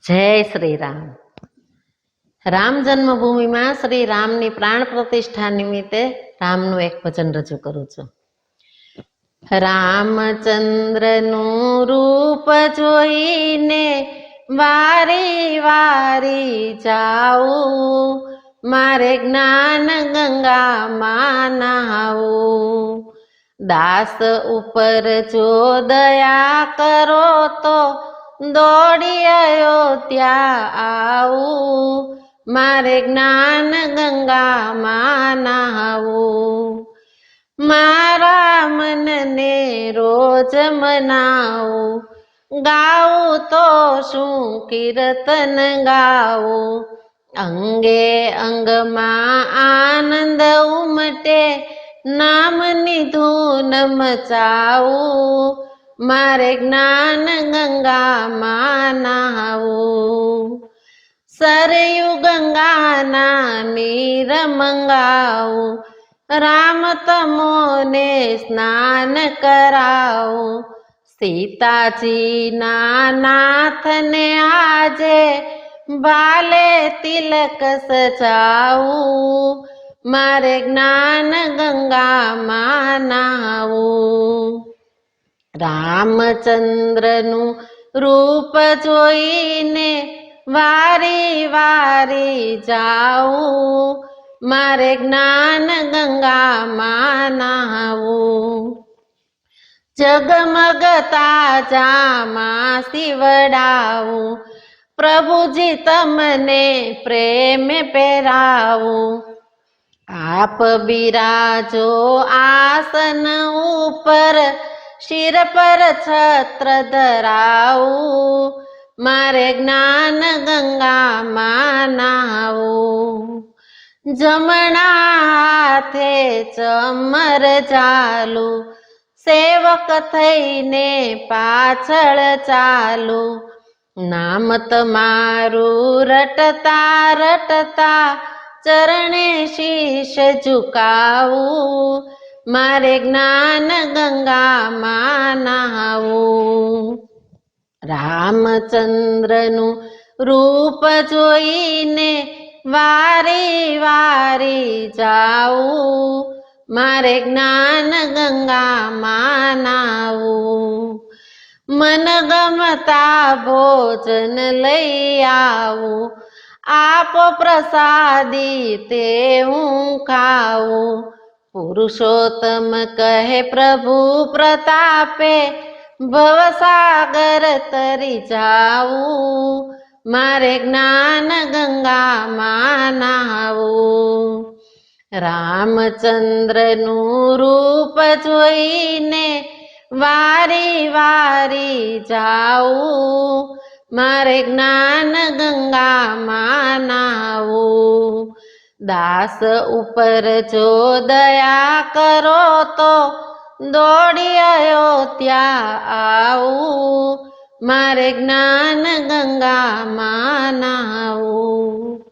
જય શ્રી રામ. રામ જન્મભૂમિમાં શ્રી રામની પ્રાણ પ્રતિષ્ઠા નિમિત્તે રામનું એક ભજન રજૂ કરું છું. રામચંદ્રનું રૂપ જોઈને વારી વારી જાઉં, મારે જ્ઞાન ગંગામાં નહાવું. દાસ ઉપર જો દયા કરો તો દોડી અયોધ્યા આવું, મારે જ્ઞાન ગંગામાં નહાવું. મારા મનને રોજ મનાવું, ગાવું તો શું કીર્તન ગાવું. અંગે અંગમાં આનંદ ઉમટે, નામની ધૂન મચાવું, મારે જ્ઞાન ગંગામાં નહાવું. સરયુ ગંગાના નીર મંગાવું, રામ તમોને સ્નાન કરાવું. સીતાજીના નાથને આજે ભાલે તિલક સજાવું, મારે જ્ઞાન ગંગામાં નહાવું. રામચંદ્રનું રૂપ જોઈને વારી વારી જાઉં, મારે જ્ઞાન ગંગામાં નહાવું. જગમગતા જામાં શિવડાવું, પ્રભુજી તમને પ્રેમ પહેરાવું. આપ બિરાજો આસન ઉપર, શિર પર છત્ર ધરાવું, મારે જ્ઞાન ગંગામાં નહાવું. જમણા હાથે ચમર ચાલું, સેવક થઈને પાછળ ચાલું. નામ તમારું રટતા રટતા ચરણે શીશ ઝુકાવું, મારે જ્ઞાન ગંગામાં નહાવું. રામચંદ્રનું રૂપ જોઈને વારી વારી જાઉં, મારે જ્ઞાન ગંગામાં નહાવું. મન ગમતા ભોજન લઈ આવું, આપો પ્રસાદી તે હું ખાવું. પુરુષોત્તમ કહે પ્રભુ પ્રતાપે, ભવસાગર તરી જાવું, મારે જ્ઞાન ગંગામાં નહાવું. રામચંદ્રનું રૂપ જોઈને વારી વારી જાઉં, મારે જ્ઞાન ગંગામાં નહાવું. દાસ ઉપર જો દયા કરો તો દોડી અયોધ્યા આવું, મારે જ્ઞાન ગંગામાં નહાવું.